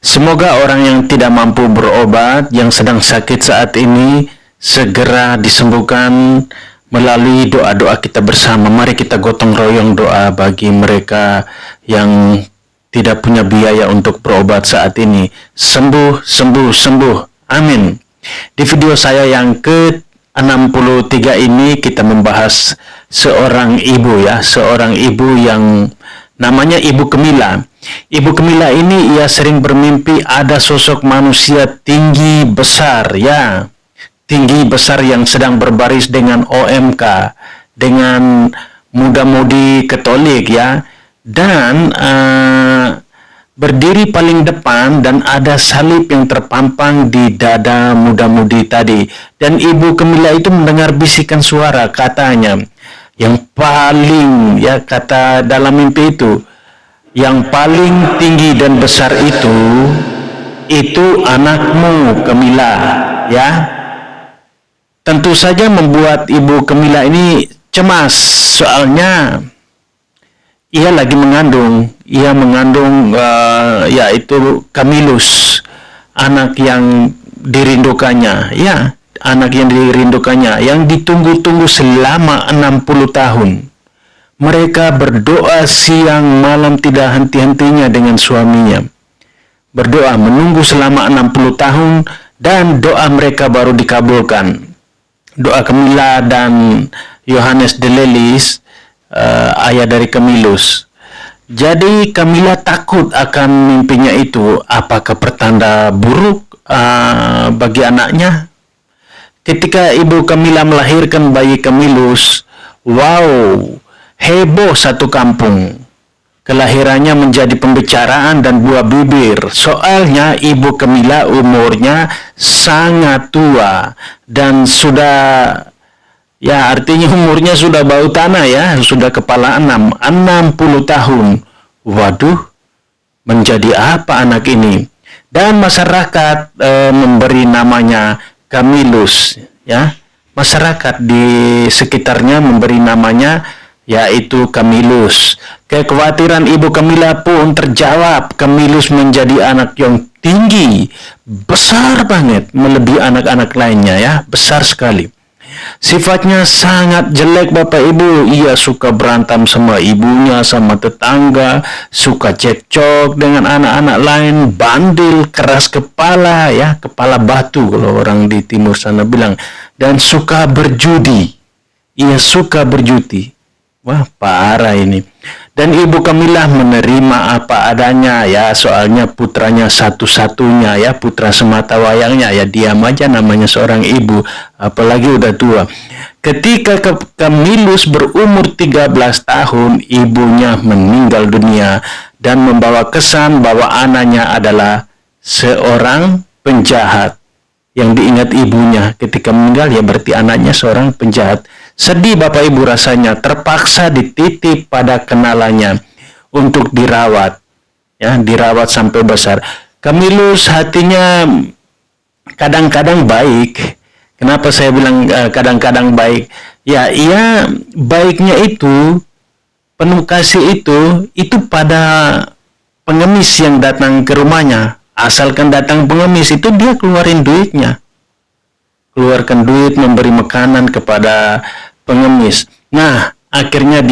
Semoga orang yang tidak mampu berobat, yang sedang sakit saat ini, segera disembuhkan melalui doa-doa kita bersama. Mari kita gotong royong doa bagi mereka yang tidak punya biaya untuk berobat saat ini. Sembuh, sembuh, sembuh. Amin. Di video saya yang ke-63 ini kita membahas seorang ibu seorang ibu yang namanya Ibu Kemila. Ibu Kemila ini ia sering bermimpi ada sosok manusia tinggi besar tinggi besar yang sedang berbaris dengan OMK, dengan muda-mudi Katolik dan berdiri paling depan dan ada salib yang terpampang di dada muda-mudi tadi. Dan Ibu Kemila itu mendengar bisikan suara, katanya, yang paling kata dalam mimpi itu, yang paling tinggi dan besar itu anakmu Kemila, Tentu saja membuat Ibu Kemila ini cemas, soalnya ia lagi mengandung, yaitu Kamilus, anak yang dirindukannya, yang ditunggu-tunggu selama 60 tahun. Mereka berdoa siang malam tidak henti-hentinya dengan suaminya. Berdoa menunggu selama 60 tahun dan doa mereka baru dikabulkan. Doa Kemila dan Johannes de Lelis, ayah dari Kamilus. Jadi Kemila takut akan mimpinya itu. Apakah pertanda buruk bagi anaknya? Ketika Ibu Kemila melahirkan bayi Kamilus, heboh satu kampung. Kelahirannya menjadi pembicaraan dan buah bibir. Soalnya Ibu Kemila umurnya sangat tua dan sudah, artinya umurnya sudah bau tanah sudah kepala 60 tahun. Waduh, menjadi apa anak ini? Dan masyarakat memberi namanya Kamilus, Masyarakat di sekitarnya memberi namanya yaitu Kamilus. Kekhawatiran Ibu Kemila pun terjawab. Kamilus menjadi anak yang tinggi, besar banget, melebihi anak-anak lainnya besar sekali. Sifatnya sangat jelek Bapak Ibu. Ia suka berantem sama ibunya, sama tetangga, suka cekcok dengan anak-anak lain, bandel, keras kepala kepala batu kalau orang di timur sana bilang, dan suka berjudi. Ia suka berjudi. Wah, parah ini. Dan Ibu Kemila menerima apa adanya soalnya putranya satu-satunya putra semata wayangnya, diam aja namanya seorang ibu, apalagi udah tua. Ketika Kamilus berumur 13 tahun, ibunya meninggal dunia dan membawa kesan bahwa anaknya adalah seorang penjahat. Yang diingat ibunya ketika meninggal berarti anaknya seorang penjahat. Sedih Bapak Ibu rasanya, terpaksa dititip pada kenalannya untuk dirawat. Dirawat sampai besar. Kamilus hatinya kadang-kadang baik. Kenapa saya bilang kadang-kadang baik? Ia baiknya itu, penuh kasih itu pada pengemis yang datang ke rumahnya. Asalkan datang pengemis itu dia keluarin duitnya. Keluarkan duit, memberi makanan kepada pengemis. Nah, akhirnya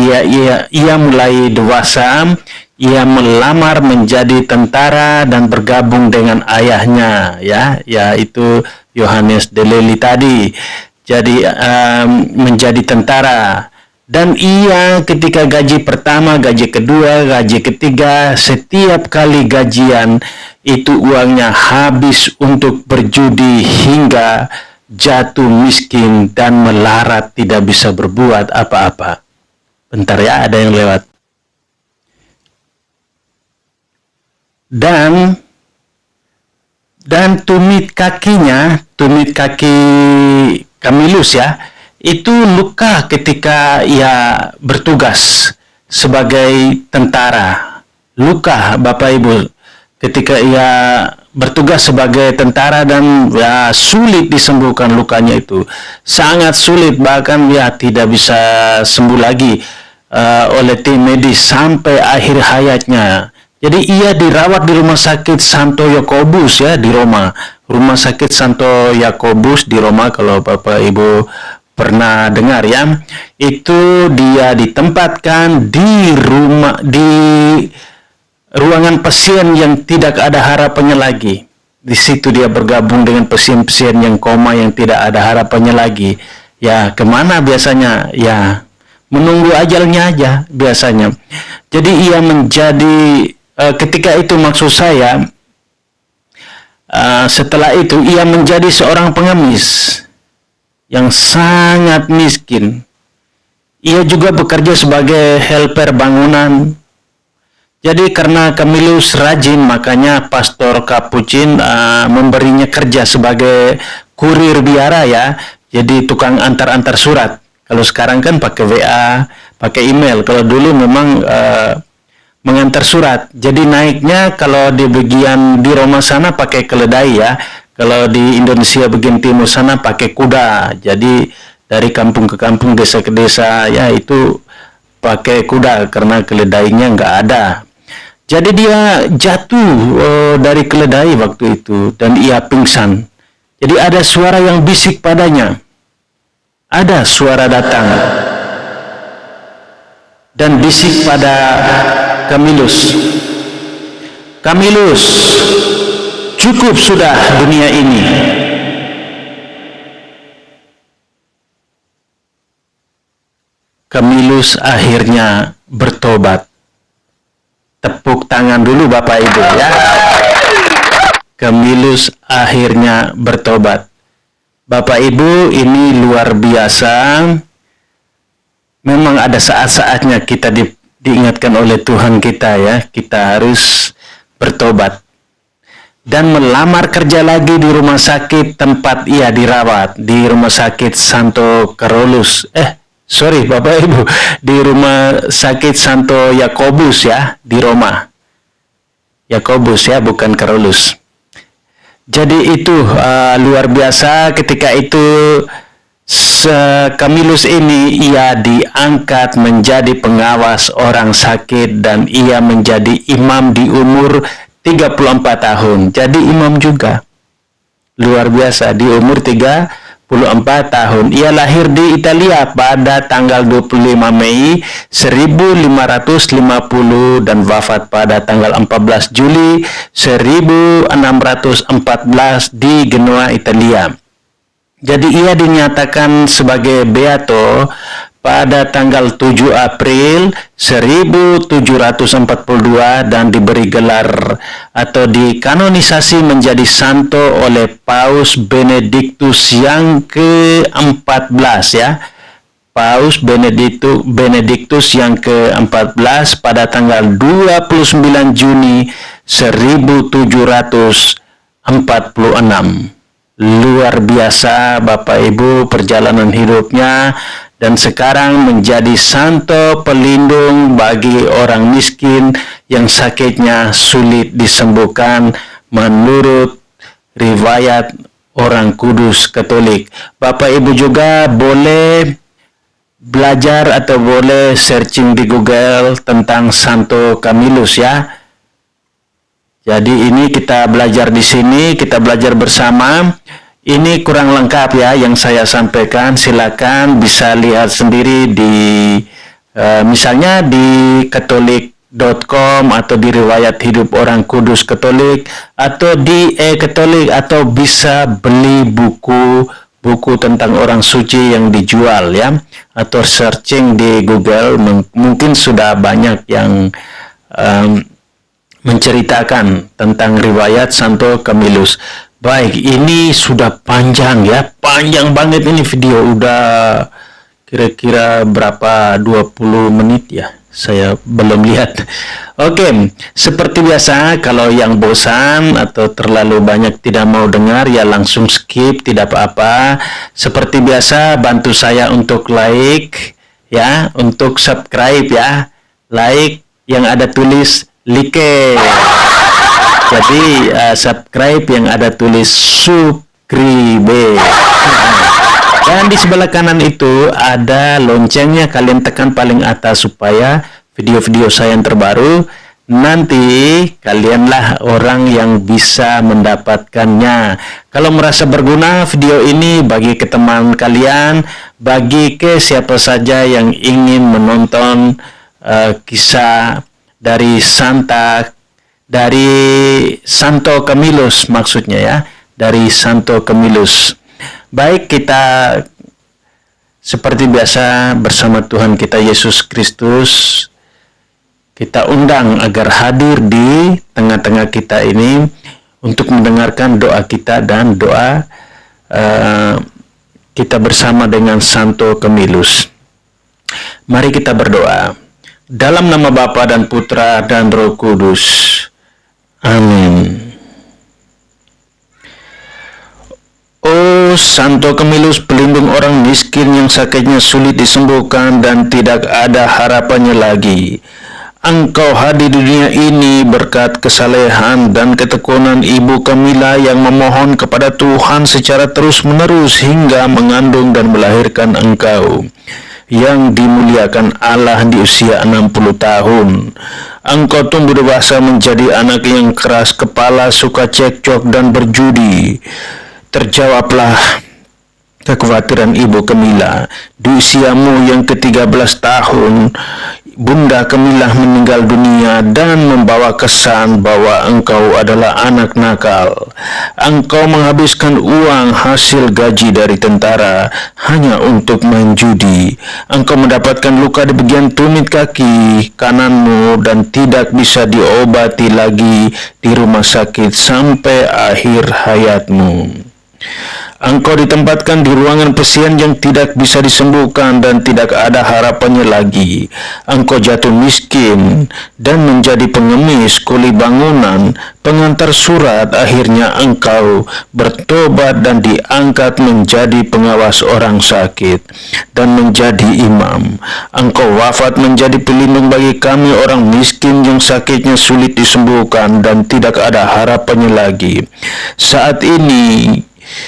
ia mulai dewasa. Ia melamar menjadi tentara dan bergabung dengan ayahnya, yaitu Johannes de Lelis tadi. Jadi menjadi tentara. Dan ia ketika gaji pertama, gaji kedua, gaji ketiga, setiap kali gajian itu uangnya habis untuk berjudi hingga jatuh miskin dan melarat, tidak bisa berbuat apa-apa. Bentar ada yang lewat. Dan tumit kaki Kamilus itu luka ketika ia bertugas sebagai tentara. Luka Bapak Ibu ketika ia bertugas sebagai tentara dan sulit disembuhkan lukanya itu. Sangat sulit, bahkan tidak bisa sembuh lagi oleh tim medis sampai akhir hayatnya. Jadi ia dirawat di Rumah Sakit Santo Yakobus ya di Roma. Rumah Sakit Santo Yakobus di Roma, kalau Bapak Ibu pernah dengar ya. Itu dia ditempatkan di ruangan pasien yang tidak ada harapannya lagi. Di situ dia bergabung dengan pasien-pasien yang koma, yang tidak ada harapannya lagi. Ya, kemana biasanya? Ya, menunggu ajalnya aja biasanya. Jadi ia menjadi ketika itu, maksud saya, setelah itu ia menjadi seorang pengemis yang sangat miskin. Ia juga bekerja sebagai helper bangunan. Jadi karena Camillus rajin, makanya Pastor Capuchin memberinya kerja sebagai kurir biara ya. Jadi tukang antar-antar surat. Kalau sekarang kan pakai WA, pakai email. Kalau dulu memang mengantar surat. Jadi naiknya kalau di bagian di Roma sana pakai keledai ya. Kalau di Indonesia bagian timur sana pakai kuda. Jadi dari kampung ke kampung, desa ke desa ya itu pakai kuda karena keledainya nggak ada. Jadi dia jatuh dari keledai waktu itu dan ia pingsan. Jadi ada suara yang bisik padanya. Ada suara datang dan bisik pada Camillus. Camillus, cukup sudah dunia ini. Camillus akhirnya bertobat. Tepuk tangan dulu Bapak Ibu ya. Camillus akhirnya bertobat. Bapak Ibu, ini luar biasa. Memang ada saat-saatnya kita diingatkan oleh Tuhan kita ya. Kita harus bertobat. Dan melamar kerja lagi di rumah sakit tempat ia dirawat. Di Rumah Sakit Santo Carolus. Sorry Bapak Ibu, di Rumah Sakit Santo Yakobus ya, di Roma. Yakobus ya, bukan Carolus. Jadi itu luar biasa. Ketika itu Camillus ini ia diangkat menjadi pengawas orang sakit dan ia menjadi imam di umur 34 tahun. Jadi imam juga. Luar biasa di umur 34 tahun. Ia lahir di Italia pada tanggal 25 Mei 1550 dan wafat pada tanggal 14 Juli 1614 di Genoa, Italia. Jadi ia dinyatakan sebagai beato pada tanggal 7 April 1742 dan diberi gelar atau dikanonisasi menjadi santo oleh Paus Benedictus yang ke-14 ya. Paus Benedictus yang ke-14 pada tanggal 29 Juni 1746. Luar biasa Bapak Ibu perjalanan hidupnya, dan sekarang menjadi santo pelindung bagi orang miskin yang sakitnya sulit disembuhkan menurut riwayat orang kudus Katolik. Bapak Ibu juga boleh belajar atau boleh searching di Google tentang Santo Camillus ya. Jadi ini kita belajar di sini, kita belajar bersama. Ini kurang lengkap ya yang saya sampaikan. Silakan bisa lihat sendiri di misalnya di katolik.com atau di riwayat hidup orang kudus Katolik atau di e-Katolik, atau bisa beli buku tentang orang suci yang dijual ya, atau searching di Google. Mungkin sudah banyak yang menceritakan tentang riwayat Santo Camillus. Baik, ini sudah panjang ya, panjang banget ini video, udah kira-kira berapa 20 menit ya, saya belum lihat. Oke, seperti biasa kalau yang bosan atau terlalu banyak tidak mau dengar ya langsung skip, tidak apa-apa. Seperti biasa bantu saya untuk like ya, untuk subscribe ya, like yang ada tulis like. Jadi subscribe yang ada tulis subscribe. Dan di sebelah kanan itu ada loncengnya, kalian tekan paling atas supaya video-video saya yang terbaru nanti kalianlah orang yang bisa mendapatkannya. Kalau merasa berguna video ini, bagi ke teman kalian, bagi ke siapa saja yang ingin menonton kisah dari Santo Camillus, maksudnya ya, dari Santo Camillus. Baik, kita seperti biasa bersama Tuhan kita Yesus Kristus, kita undang agar hadir di tengah-tengah kita ini untuk mendengarkan doa kita dan doa kita bersama dengan Santo Camillus. Mari kita berdoa. Dalam nama Bapa dan Putra dan Roh Kudus. Amin. Oh Santo Camillus, pelindung orang miskin yang sakitnya sulit disembuhkan dan tidak ada harapannya lagi. Engkau hadir di dunia ini berkat kesalehan dan ketekunan Ibu Camilla yang memohon kepada Tuhan secara terus-menerus hingga mengandung dan melahirkan engkau, yang dimuliakan Allah di usia 60 tahun. Engkau tumbuh dewasa menjadi anak yang keras kepala, suka cekcok dan berjudi. Terjawablah kekhawatiran Ibu Camilla. Di usiamu yang ke-13 tahun, Bunda Camilla meninggal dunia dan membawa kesan bahwa engkau adalah anak nakal. Engkau menghabiskan uang hasil gaji dari tentara hanya untuk main judi. Engkau mendapatkan luka di bagian tumit kaki kananmu dan tidak bisa diobati lagi di rumah sakit sampai akhir hayatmu. Engkau ditempatkan di ruangan pasien yang tidak bisa disembuhkan dan tidak ada harapannya lagi. Engkau jatuh miskin dan menjadi pengemis kuli bangunan, pengantar surat. Akhirnya engkau bertobat dan diangkat menjadi pengawas orang sakit dan menjadi imam. Engkau wafat menjadi pelindung bagi kami orang miskin yang sakitnya sulit disembuhkan dan tidak ada harapannya lagi. Saat ini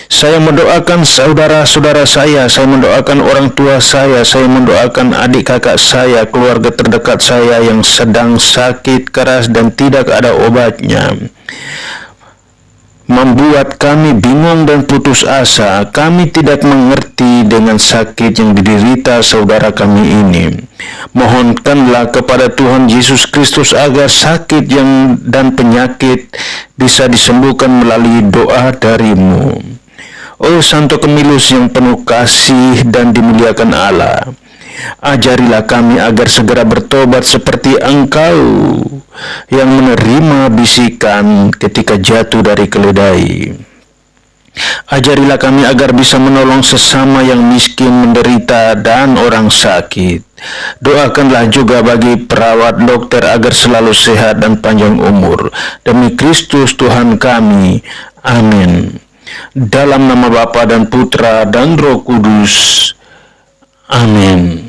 saya mendoakan saudara-saudara saya mendoakan orang tua saya mendoakan adik kakak saya, keluarga terdekat saya yang sedang sakit keras dan tidak ada obatnya. Membuat kami bingung dan putus asa. Kami tidak mengerti dengan sakit yang diderita saudara kami ini. Mohonkanlah kepada Tuhan Yesus Kristus agar sakit dan penyakit bisa disembuhkan melalui doa darimu. Oh Santo Camillus yang penuh kasih dan dimuliakan Allah, ajarilah kami agar segera bertobat seperti engkau yang menerima bisikan ketika jatuh dari keledai. Ajarilah kami agar bisa menolong sesama yang miskin, menderita, dan orang sakit. Doakanlah juga bagi perawat, dokter agar selalu sehat dan panjang umur. Demi Kristus Tuhan kami. Amin. Dalam nama Bapa dan Putra dan Roh Kudus. Amin.